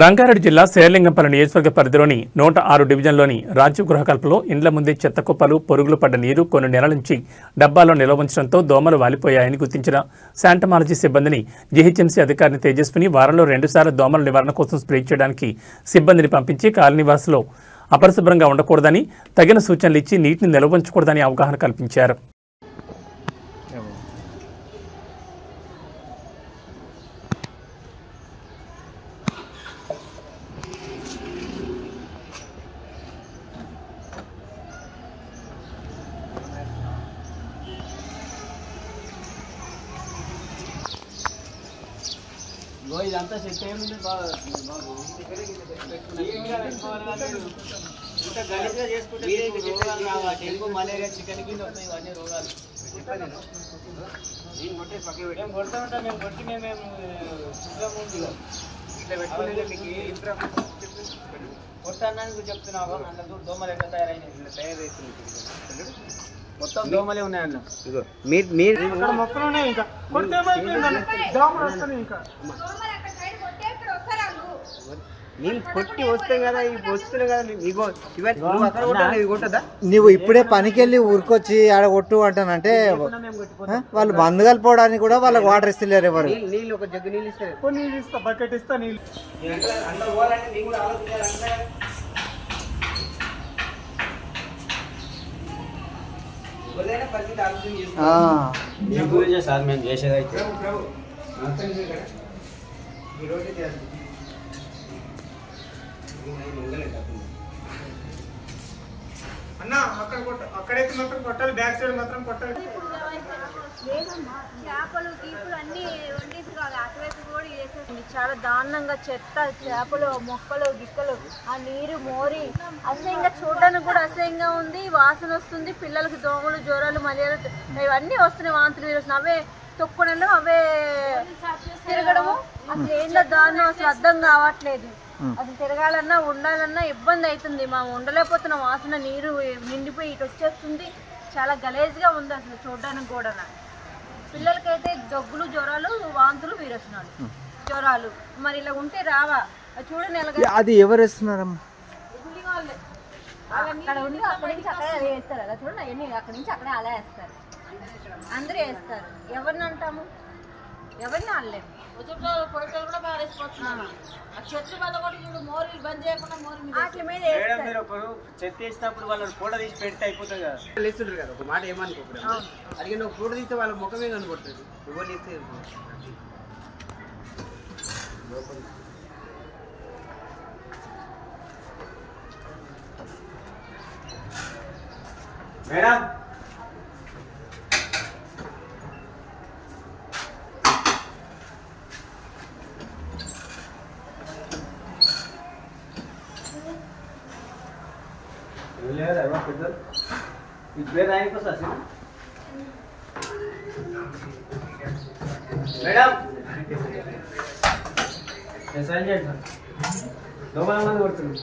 రంగారెడ్డి జిల్లా శేర్లింగంపల్లి నియోజకవర్గ పరిధిలోని 106 డివిజన్లోని రాజీవ్ గృహకల్పలో ఇండ్ల ముందే చెత్త కుప్పలు, పొరుగులు పడ్డ నీరు కొన్ని నెలల నుంచి డబ్బాల్లో నిల్వ ఉంచడంతో దోమలు వాలిపోయాయని గుర్తించిన శాంటమాలజీ సిబ్బందిని జీహెచ్ఎంసీ అధికారిని తేజస్విని వారంలో 2 సార్లు దోమల నివారణ కోసం స్ప్రే చేయడానికి సిబ్బందిని పంపించి కాలనీవాసులు అపరిశుభ్రంగా ఉండకూడదని, తగిన సూచనలు ఇచ్చి నీటిని నిల్వ ఉంచకూడదని అవగాహన కల్పించారు. ఇదంతా సెట్ అయ్యింది బాబు. ఇంకా గలీజ్గా చేసుకుంటే రోగాలు రావాలి. డెంగ్యూ, మలేరియా, చికెన్ కింద వస్తాయి ఇవన్నీ రోగాలు. మేము కొడతా ఉంటాం, మేము కొట్టి మేము శుభ్రం ఉంది ఇట్లా పెట్టుకునేది. మీకు కొట్టానికి చెప్తున్నావా? అందులో దోమలు ఎట్లా తయారైనాయి? మొత్తం దోమలే ఉన్నాయి అన్న. మీరు మొక్కలు ఉన్నాయి. ఇంకా కొడితే దోమలు వస్తున్నాయి. ఇంకా నీళ్ళు కొట్టి వస్తాయి కదా, ఇవి వస్తున్నాయి కదా. నువ్వు ఇప్పుడే పనికెళ్ళి ఊరికొచ్చి ఆడ కొట్టు అంటానంటే వాళ్ళు బంద్ కలిపోవడానికి కూడా వాళ్ళకి వాటర్ ఇస్తలేరు. ఎవరు నీళ్ళు ఒక జగ్గు నీళ్ళు ఇస్తారు, కొన్ని నీళ్ళు ఇస్తా, బకెట్ ఇస్తా నీళ్ళు. సార్ మేము చేసేది అయితే అన్న అక్కడ అక్కడైతే మాత్రం కొట్టాలి, బ్యాక్ సైడ్ మాత్రం కొట్టాలి. చేపలు గీపులు అన్ని వండేసి కాదు, అటువైపు కూడా వేసేసింది. చాలా దారుణంగా చెత్త, చేపలు, మొక్కలు, గిక్కలు, ఆ నీరు మోరి అసహ్యంగా, చూడడానికి కూడా అసహ్యంగా ఉంది. వాసన వస్తుంది. పిల్లలకి దోమలు, జ్వరాలు, మలేరియా ఇవన్నీ వస్తున్నాయి. వాంతులు వీరొస్తున్నాయి. అవే తొక్కునలో అవే తిరగడము. అసలు ఏంటో దారుణం, అసలు అర్థం కావట్లేదు. అసలు తిరగాలన్నా ఉండాలన్నా ఇబ్బంది అవుతుంది. మనం ఉండలేకపోతున్నాం. వాసన నీరు నిండిపోయి ఇటు వచ్చేస్తుంది. చాలా గలేజ్గా ఉంది అసలు చూడడానికి కూడా. పిల్లలకైతే దగ్గులు, జ్వరాలు, వాంతులు, వీరొస్తున్నాడు జ్వరాలు. మరి ఇలా ఉంటే రావా? చూడండి. అది ఎవరు వేస్తున్నారమ్మా? అక్కడ ఉండి అక్కడి నుంచి అక్కడే అదే వేస్తారు. అలా చూడండి, అవన్నీ అక్కడి నుంచి అక్కడే అలా వేస్తారు. అందరూ వేస్తారు. ఎవరిని అంటాము? ఎవరిని అనలేము. చెత్త వేసినప్పుడు వాళ్ళని ఫోటో తీసి పెడితే అయిపోతుంది కదా. లేస్తుంటారు కదా, ఒక మాట ఏమనుకోకూడదు. అడిగి నువ్వు ఫోటో తీస్తే వాళ్ళ ముఖమే కనబడుతుంది. ఎవరు తీస్తే మేడం మేడం దోమల మంది కొడుతుంది.